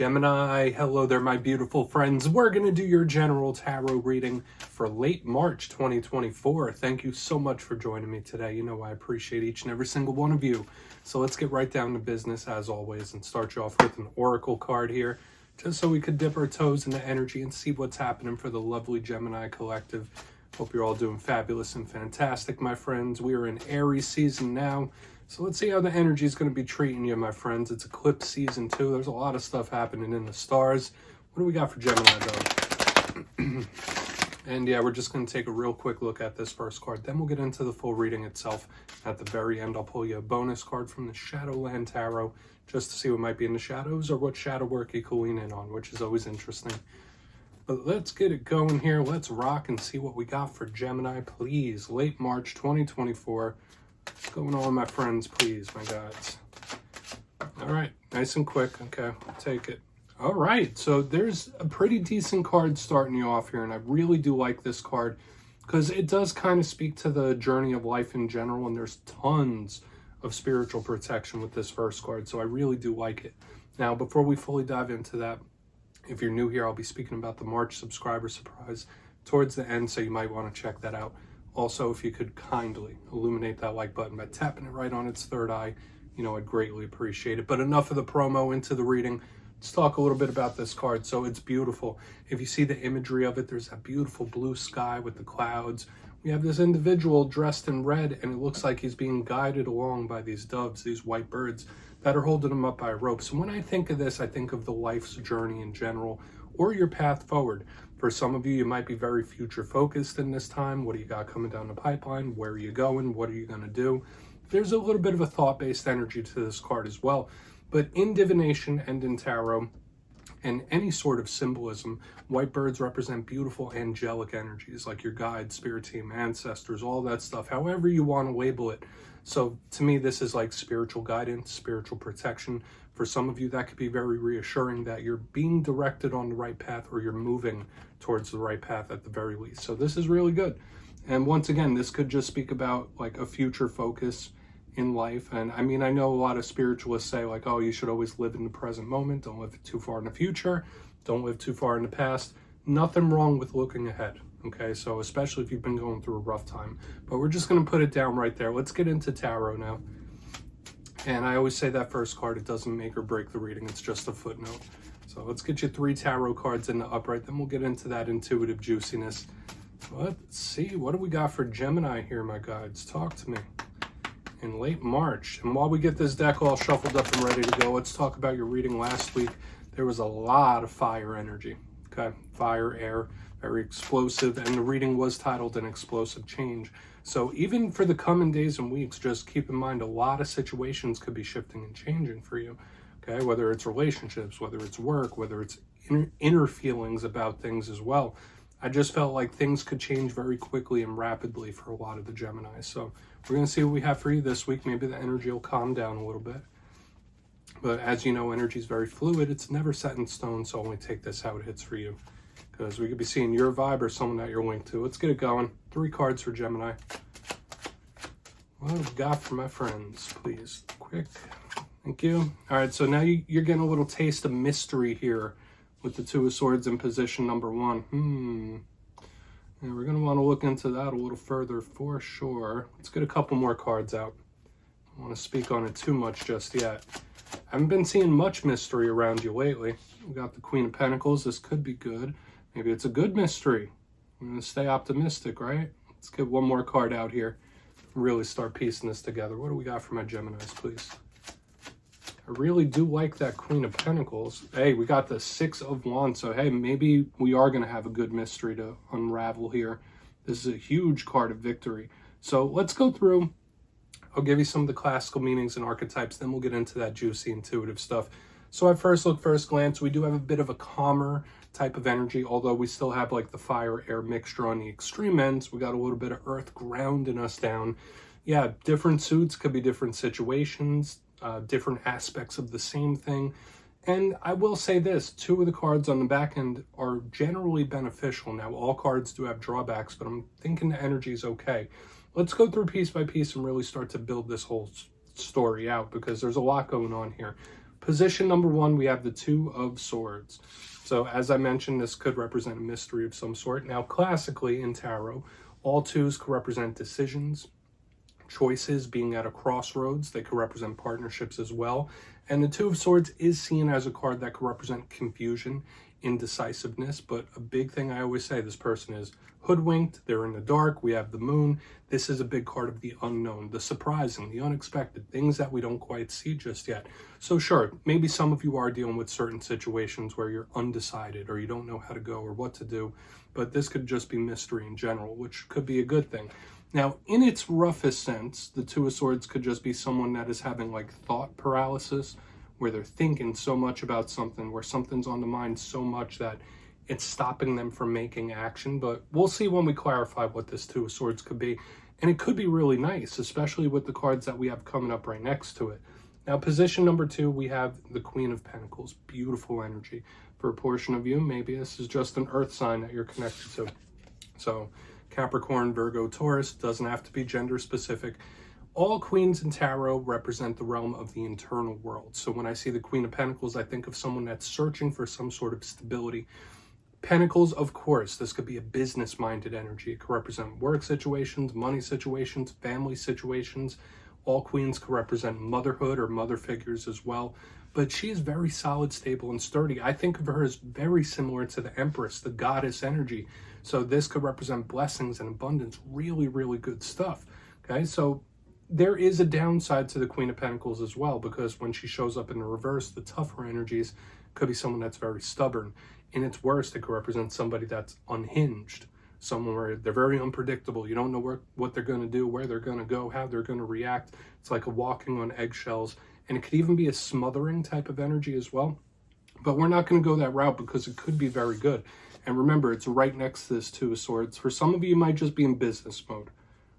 Gemini, hello there, my beautiful friends. We're going to do your general tarot reading for late March 2024. Thank you so much for joining me today. You know I appreciate each and every single one of you. So let's get right down to business as always and start you off with an oracle card here, just so we could dip our toes into energy and see what's happening for the lovely Gemini collective. Hope you're all doing fabulous and fantastic, my friends. We are in Aries season now. So let's see how the energy is going to be treating you, my friends. It's eclipse season too. There's a lot of stuff happening in the stars. What do we got for Gemini, though? And yeah, we're just going to take a real quick look at this first card. Then we'll get into the full reading itself. At the very end, I'll pull you a bonus card from the Shadowland Tarot, just to see what might be in the shadows or what shadow work you can lean in on, which is always interesting. But let's get it going here. Let's rock and see what we got for Gemini, please. Late March 2024. What's going on, my friends, please, my guys? All right, nice and quick. Okay, I'll take it. All right, so there's a pretty decent card starting you off here, and I really do like this card because it does kind of speak to the journey of life in general, and there's tons of spiritual protection with this first card, so I really do like it. Now, before we fully dive into that, if you're new here, I'll be speaking about the March subscriber surprise towards the end, so you might want to check that out. Also, if you could kindly illuminate that like button by tapping it right on its third eye, you know, I'd greatly appreciate it. But enough of the promo, into the reading. Let's talk a little bit about this card. So it's beautiful. If you see the imagery of it, there's that beautiful blue sky with the clouds. We have this individual dressed in red, and it looks like he's being guided along by these doves, these white birds that are holding him up by a rope. So when I think of this, I think of the life's journey in general, or your path forward. For some of you, you might be very future focused in this time. What do you got coming down the pipeline? Where are you going? What are you going to do? There's a little bit of a thought-based energy to this card as well. But in divination and in tarot and any sort of symbolism, white birds represent beautiful angelic energies like your guides, spirit team, ancestors, all that stuff, however you want to label it. So to me, this is like spiritual guidance, spiritual protection. For some of you, that could be very reassuring that you're being directed on the right path, or you're moving towards the right path at the very least. So this is really good. And once again, this could just speak about like a future focus in life. And I mean, I know a lot of spiritualists say like, oh, you should always live in the present moment. Don't live too far in the future. Don't live too far in the past. Nothing wrong with looking ahead. Okay, so especially if you've been going through a rough time. But we're just going to put it down right there. Let's get into tarot now. And I always say that first card, it doesn't make or break the reading. It's just a footnote. So let's get you 3 tarot cards in the upright. Then we'll get into that intuitive juiciness. Let's see. What do we got for Gemini here, my guides? Talk to me. In late March. And while we get this deck all shuffled up and ready to go, let's talk about your reading last week. There was a lot of fire energy. Okay, fire, air, very explosive, and the reading was titled An Explosive Change. So even for the coming days and weeks, just keep in mind a lot of situations could be shifting and changing for you. Okay, whether it's relationships, whether it's work, whether it's inner feelings about things as well. I just felt like things could change very quickly and rapidly for a lot of the Geminis. So we're going to see what we have for you this week. Maybe the energy will calm down a little bit. But as you know, energy is very fluid. It's never set in stone, so only take this how it hits for you. Because we could be seeing your vibe or someone that you're linked to. Let's get it going. 3 cards for Gemini. What have we got for my friends, please? Quick. Thank you. All right, so now you're getting a little taste of mystery here with the 2 of Swords in position number 1. And we're going to want to look into that a little further for sure. Let's get a couple more cards out. I don't want to speak on it too much just yet. I haven't been seeing much mystery around you lately. We got the Queen of Pentacles. This could be good. Maybe it's a good mystery. I'm going to stay optimistic, right? Let's get one more card out here. Really start piecing this together. What do we got for my Geminis, please? I really do like that Queen of Pentacles. Hey, we got the 6 of Wands. So, hey, maybe we are going to have a good mystery to unravel here. This is a huge card of victory. So let's go through. I'll give you some of the classical meanings and archetypes. Then we'll get into that juicy, intuitive stuff. So at first look, first glance, we do have a bit of a calmer type of energy, although we still have like the fire-air mixture on the extreme ends. We got a little bit of earth grounding us down. Yeah, different suits could be different situations, different aspects of the same thing. And I will say this, 2 of the cards on the back end are generally beneficial. Now, all cards do have drawbacks, but I'm thinking the energy is okay. Let's go through piece by piece and really start to build this whole story out, because there's a lot going on here. Position number 1, we have the Two of Swords. So as I mentioned, this could represent a mystery of some sort. Now, classically in tarot, all twos could represent decisions, choices, being at a crossroads. They could represent partnerships as well. And the Two of Swords is seen as a card that could represent confusion, indecisiveness. But a big thing I always say, this person is hoodwinked, they're in the dark, we have the moon. This is a big card of the unknown, the surprising, the unexpected, things that we don't quite see just yet. So sure, maybe some of you are dealing with certain situations where you're undecided or you don't know how to go or what to do, but this could just be mystery in general, which could be a good thing. Now, in its roughest sense, the Two of Swords could just be someone that is having like thought paralysis, where they're thinking so much about something, where something's on the mind so much that it's stopping them from making action. But we'll see when we clarify what this Two of Swords could be. And it could be really nice, especially with the cards that we have coming up right next to it. Now, position number 2, we have the Queen of Pentacles. Beautiful energy. For a portion of you, maybe this is just an earth sign that you're connected to. So Capricorn, Virgo, Taurus, doesn't have to be gender specific. All queens in tarot represent the realm of the internal world. So when I see the Queen of Pentacles, I think of someone that's searching for some sort of stability. Pentacles, of course, this could be a business-minded energy. It could represent work situations, money situations, family situations. All queens could represent motherhood or mother figures as well. But she is very solid, stable, and sturdy. I think of her as very similar to the Empress, the goddess energy. So this could represent blessings and abundance. Really, really good stuff. Okay, so there is a downside to the Queen of Pentacles as well, because when she shows up in the reverse, the tougher energies could be someone that's very stubborn. In its worst, it could represent somebody that's unhinged, someone where they're very unpredictable. You don't know what they're going to do, where they're going to go, how they're going to react. It's like a walking on eggshells. And it could even be a smothering type of energy as well. But we're not going to go that route because it could be very good. And remember, it's right next to this Two of Swords. For some of you, you might just be in business mode.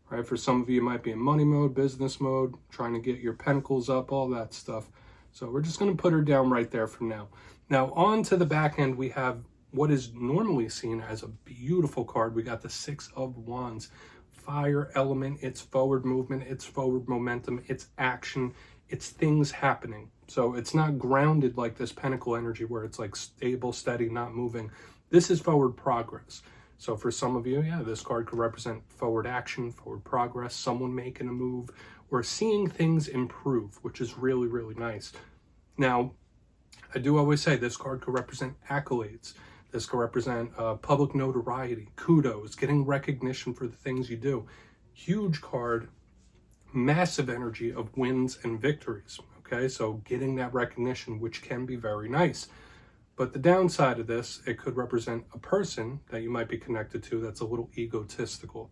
Right? For some of you, you might be in money mode, business mode, trying to get your pentacles up, all that stuff. So we're just going to put her down right there for now. Now, on to the back end, we have what is normally seen as a beautiful card. We got the Six of Wands. Fire element, it's forward movement, it's forward momentum, it's action, it's things happening. So it's not grounded like this Pentacle energy where it's like stable, steady, not moving. This is forward progress. So for some of you, yeah, this card could represent forward action, forward progress, someone making a move, or seeing things improve, which is really, really nice. Now, I do always say this card could represent accolades. This could represent public notoriety, kudos, getting recognition for the things you do. Huge card, massive energy of wins and victories. Okay, so getting that recognition, which can be very nice. But the downside of this, it could represent a person that you might be connected to that's a little egotistical,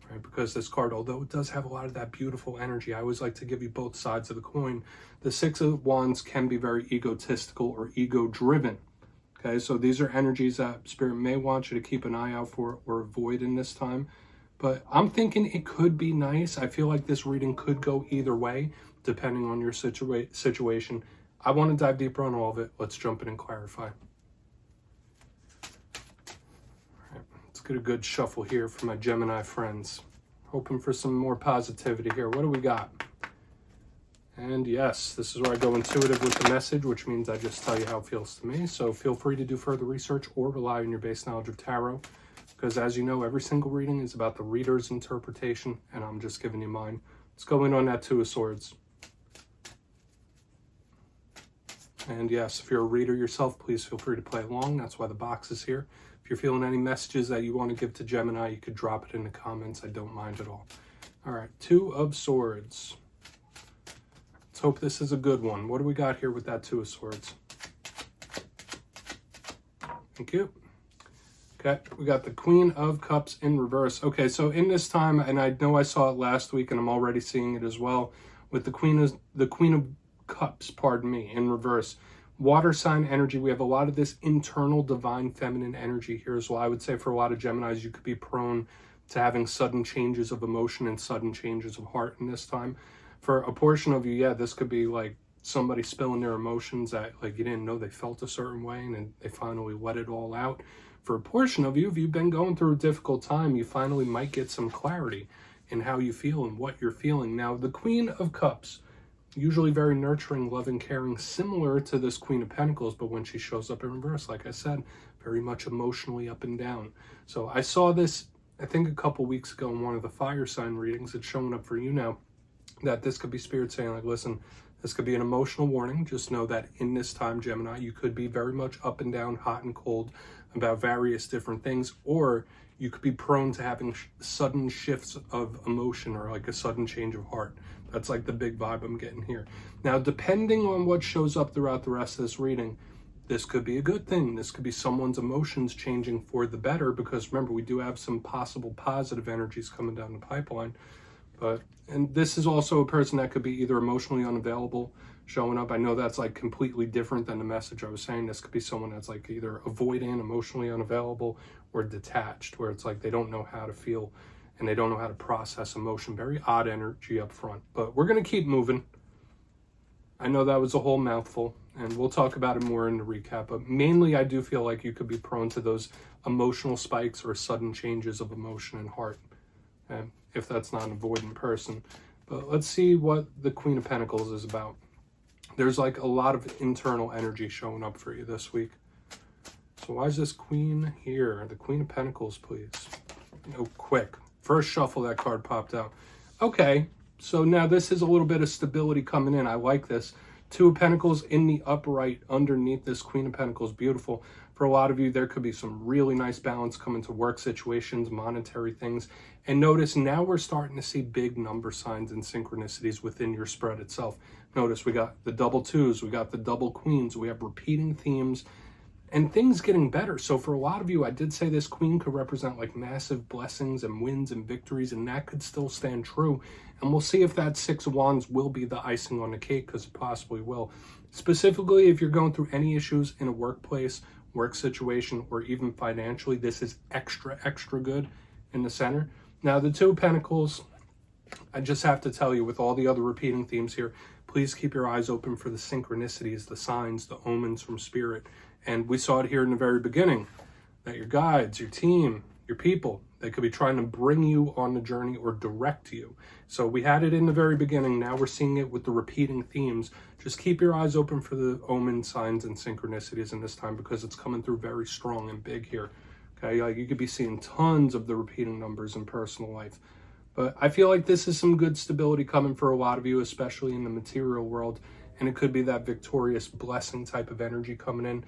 right? Because this card, although it does have a lot of that beautiful energy, I always like to give you both sides of the coin. The Six of Wands can be very egotistical or ego-driven. Okay, so these are energies that Spirit may want you to keep an eye out for or avoid in this time. But I'm thinking it could be nice. I feel like this reading could go either way, depending on your situation. I want to dive deeper on all of it. Let's jump in and clarify. All right, let's get a good shuffle here for my Gemini friends. Hoping for some more positivity here. What do we got? And yes, this is where I go intuitive with the message, which means I just tell you how it feels to me. So feel free to do further research or rely on your base knowledge of tarot. Because as you know, every single reading is about the reader's interpretation, and I'm just giving you mine. Let's go in on that Two of Swords. And yes, if you're a reader yourself, please feel free to play along. That's why the box is here. If you're feeling any messages that you want to give to Gemini, you could drop it in the comments. I don't mind at all. All right, Two of Swords. Let's hope this is a good one. What do we got here with that Two of Swords? Thank you. Okay, we got the Queen of Cups in reverse. Okay, so in this time, and I know I saw it last week, and I'm already seeing it as well, with the Queen of Cups, pardon me, in reverse. Water sign energy. We have a lot of this internal divine feminine energy here as well. I would say for a lot of Geminis, you could be prone to having sudden changes of emotion and sudden changes of heart in this time. For a portion of you, yeah, this could be like somebody spilling their emotions that like you didn't know they felt a certain way and then they finally let it all out. For a portion of you, if you've been going through a difficult time, you finally might get some clarity in how you feel and what you're feeling. Now, the Queen of Cups, usually very nurturing, loving, caring, similar to this Queen of Pentacles, but when she shows up in reverse, like I said, very much emotionally up and down. So I saw this, I think a couple weeks ago in one of the fire sign readings. It's showing up for you now, that this could be Spirit saying, like, listen, this could be an emotional warning. Just know that in this time, Gemini, you could be very much up and down, hot and cold about various different things, or you could be prone to having sudden shifts of emotion or like a sudden change of heart. That's like the big vibe I'm getting here. Now, depending on what shows up throughout the rest of this reading, this could be a good thing. This could be someone's emotions changing for the better, because remember, we do have some possible positive energies coming down the pipeline. And this is also a person that could be either emotionally unavailable showing up. I know that's like completely different than the message I was saying. This could be someone that's like either avoidant, emotionally unavailable, or detached, where it's like they don't know how to feel and they don't know how to process emotion. Very odd energy up front, but we're going to keep moving. I know that was a whole mouthful, and we'll talk about it more in the recap, but mainly I do feel like you could be prone to those emotional spikes or sudden changes of emotion and heart, if that's not an avoidant person. But let's see what the Queen of Pentacles is about. There's like a lot of internal energy showing up for you this week. So why is this Queen here? The Queen of Pentacles, please. Oh, quick. First shuffle, that card popped out. Okay, so now this is a little bit of stability coming in. I like this. Two of Pentacles in the upright underneath this Queen of Pentacles. Beautiful. For a lot of you, there could be some really nice balance coming to work situations, monetary things. And notice now we're starting to see big number signs and synchronicities within your spread itself. Notice we got the double twos, we got the double queens, we have repeating themes, and things getting better. So for a lot of you, I did say this Queen could represent like massive blessings and wins and victories, and that could still stand true. And we'll see if that Six of Wands will be the icing on the cake, because it possibly will. Specifically, if you're going through any issues in a workplace, work situation, or even financially, this is extra good in the center. Now, the Two of Pentacles, I just have to tell you, with all the other repeating themes here, please keep your eyes open for the synchronicities, the signs, the omens from Spirit. And we saw it here in the very beginning, that your guides, your team, your people, they could be trying to bring you on the journey or direct you. So we had it in the very beginning. Now we're seeing it with the repeating themes. Just keep your eyes open for the omen signs and synchronicities in this time, because it's coming through very strong and big here. Okay, like you could be seeing tons of the repeating numbers in personal life. But I feel like this is some good stability coming for a lot of you, especially in the material world. And it could be that victorious blessing type of energy coming in,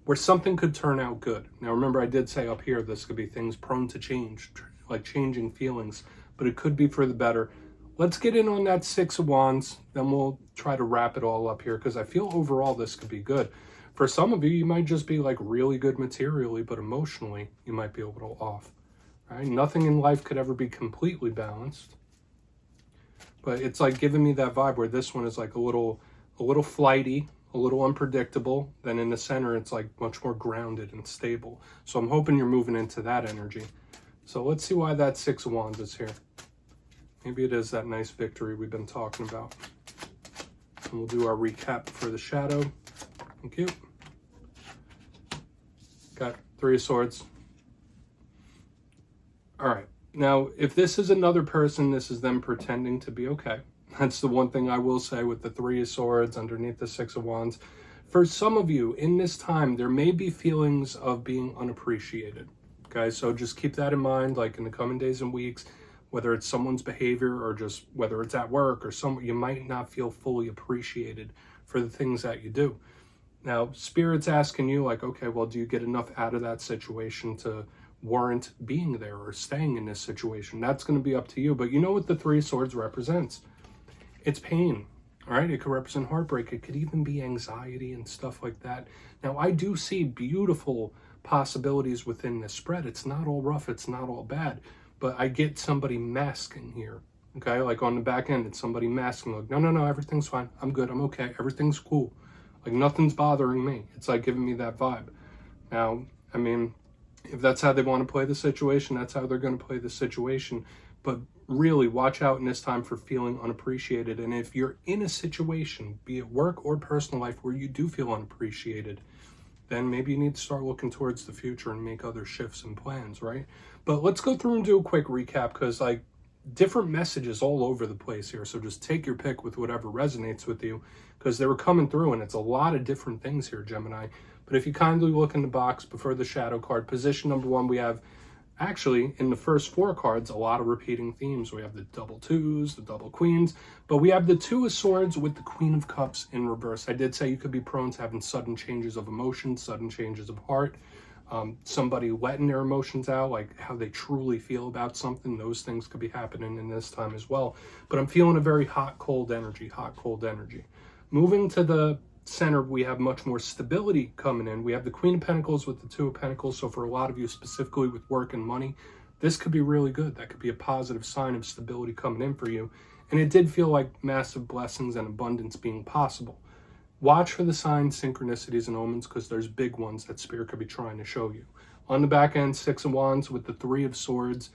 where something could turn out good. Now, remember, I did say up here, this could be things prone to change, like changing feelings, but it could be for the better. Let's get in on that Six of Wands, then we'll try to wrap it all up here, because I feel overall this could be good. For some of you, you might just be like really good materially, but emotionally, you might be a little off. Right? Nothing in life could ever be completely balanced, but it's like giving me that vibe where this one is like a little flighty, a little unpredictable. Then in the center, it's like much more grounded and stable. So I'm hoping you're moving into that energy. So let's see why that Six of Wands is here. Maybe it is that nice victory we've been talking about. And we'll do our recap for the shadow. Thank you. Got Three of Swords. All right. Now, if this is another person, this is them pretending to be okay. That's the one thing I will say with the Three of Swords underneath the Six of Wands. For some of you, in this time, there may be feelings of being unappreciated. Okay, so just keep that in mind, like in the coming days and weeks, whether it's someone's behavior or just whether it's at work or somewhere, you might not feel fully appreciated for the things that you do. Now, Spirit's asking you, like, okay, well, do you get enough out of that situation to warrant being there or staying in this situation? That's going to be up to you. But you know what the Three of Swords represents? It's pain, all right? It could represent heartbreak. It could even be anxiety and stuff like that. Now, I do see beautiful possibilities within this spread. It's not all rough. It's not all bad. But I get somebody masking here, okay? Like on the back end, it's somebody masking. Like, no, everything's fine. I'm good. I'm okay. Everything's cool. Like, nothing's bothering me. It's like giving me that vibe. Now, I mean, if that's how they want to play the situation, that's how they're going to play the situation. But really, watch out in this time for feeling unappreciated. And if you're in a situation, be it work or personal life, where you do feel unappreciated, then maybe you need to start looking towards the future and make other shifts and plans, right? But let's go through and do a quick recap, because like different messages all over the place here. So just take your pick with whatever resonates with you, because they were coming through and it's a lot of different things here, Gemini. But if you kindly look in the box before the shadow card, position number 1, we have actually in the first 4 cards, a lot of repeating themes. We have the double 2s, the double queens, but we have the 2 of swords with the Queen of Cups in reverse. I did say you could be prone to having sudden changes of emotion, sudden changes of heart. Somebody letting their emotions out, like how they truly feel about something. Those things could be happening in this time as well. But I'm feeling a very hot, cold energy, hot, cold energy. Moving to the center, we have much more stability coming in. We have the Queen of Pentacles with the 2 of Pentacles. So for a lot of you, specifically with work and money, this could be really good. That could be a positive sign of stability coming in for you. And it did feel like massive blessings and abundance being possible. Watch for the signs, synchronicities, and omens, because there's big ones that Spirit could be trying to show you. On the back end, 6 of Wands with the 3 of Swords.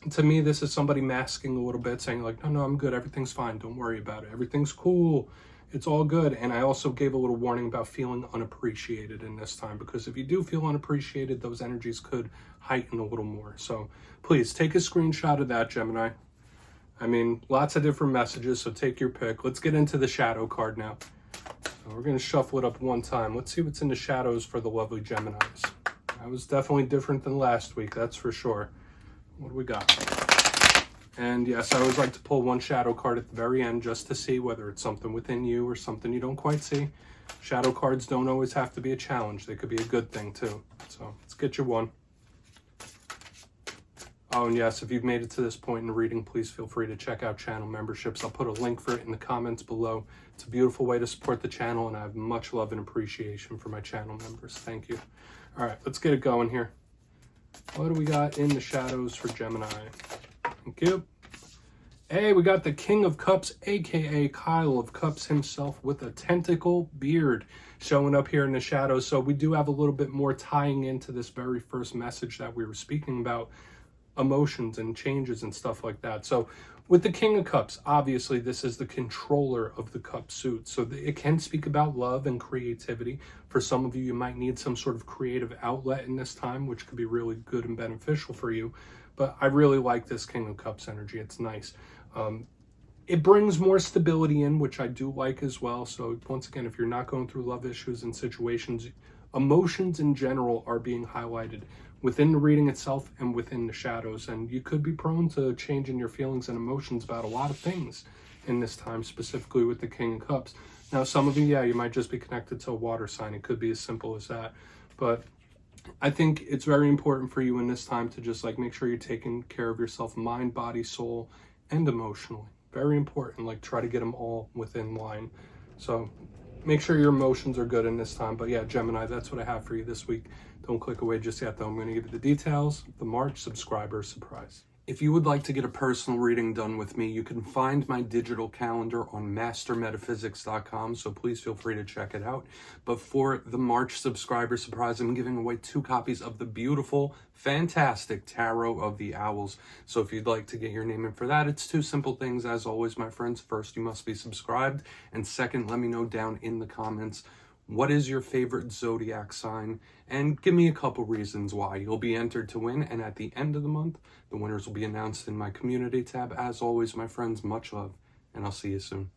To me, this is somebody masking a little bit, saying like, no, I'm good. Everything's fine. Don't worry about it. Everything's cool. It's all good. And I also gave a little warning about feeling unappreciated in this time, because if you do feel unappreciated, those energies could heighten a little more. So please take a screenshot of that, Gemini. I mean, lots of different messages, so take your pick. Let's get into the shadow card now. So we're going to shuffle it up one time. Let's see what's in the shadows for the lovely Geminis. That was definitely different than last week, that's for sure. What do we got? And yes, I always like to pull one shadow card at the very end just to see whether it's something within you or something you don't quite see. Shadow cards don't always have to be a challenge. They could be a good thing too. So let's get you one. Oh, and yes, if you've made it to this point in the reading, please feel free to check out channel memberships. I'll put a link for it in the comments below. It's a beautiful way to support the channel, and I have much love and appreciation for my channel members. Thank you. All right, let's get it going here. What do we got in the shadows for Gemini? Thank you. Hey, we got the King of Cups, aka Kyle of Cups himself, with a tentacle beard showing up here in the shadows. So we do have a little bit more tying into this very first message that we were speaking about, emotions and changes and stuff like that. So with the King of Cups, obviously this is the controller of the cup suit, so it can speak about love and creativity. For some of you, you might need some sort of creative outlet in this time, which could be really good and beneficial for you. But I really like this King of Cups energy. It's nice. It brings more stability in, which I do like as well. So once again, if you're not going through love issues and situations, emotions in general are being highlighted within the reading itself and within the shadows. And you could be prone to changing your feelings and emotions about a lot of things in this time, specifically with the King of Cups. Now, some of you, yeah, you might just be connected to a water sign. It could be as simple as that. But I think it's very important for you in this time to just like make sure you're taking care of yourself, mind, body, soul, and emotionally. Very important. Like try to get them all within line. So make sure your emotions are good in this time. But yeah, Gemini, that's what I have for you this week. Don't click away just yet, though. I'm going to give you the details of the March subscriber surprise. If you would like to get a personal reading done with me, you can find my digital calendar on mastermetaphysics.com, so please feel free to check it out. But for the March subscriber surprise, I'm giving away 2 copies of the beautiful, fantastic Tarot of the Owls. So if you'd like to get your name in for that, it's 2 simple things. As always, my friends, first, you must be subscribed. And second, let me know down in the comments, what is your favorite zodiac sign? And give me a couple reasons why. You'll be entered to win, and at the end of the month, the winners will be announced in my community tab. As always, my friends, much love, and I'll see you soon.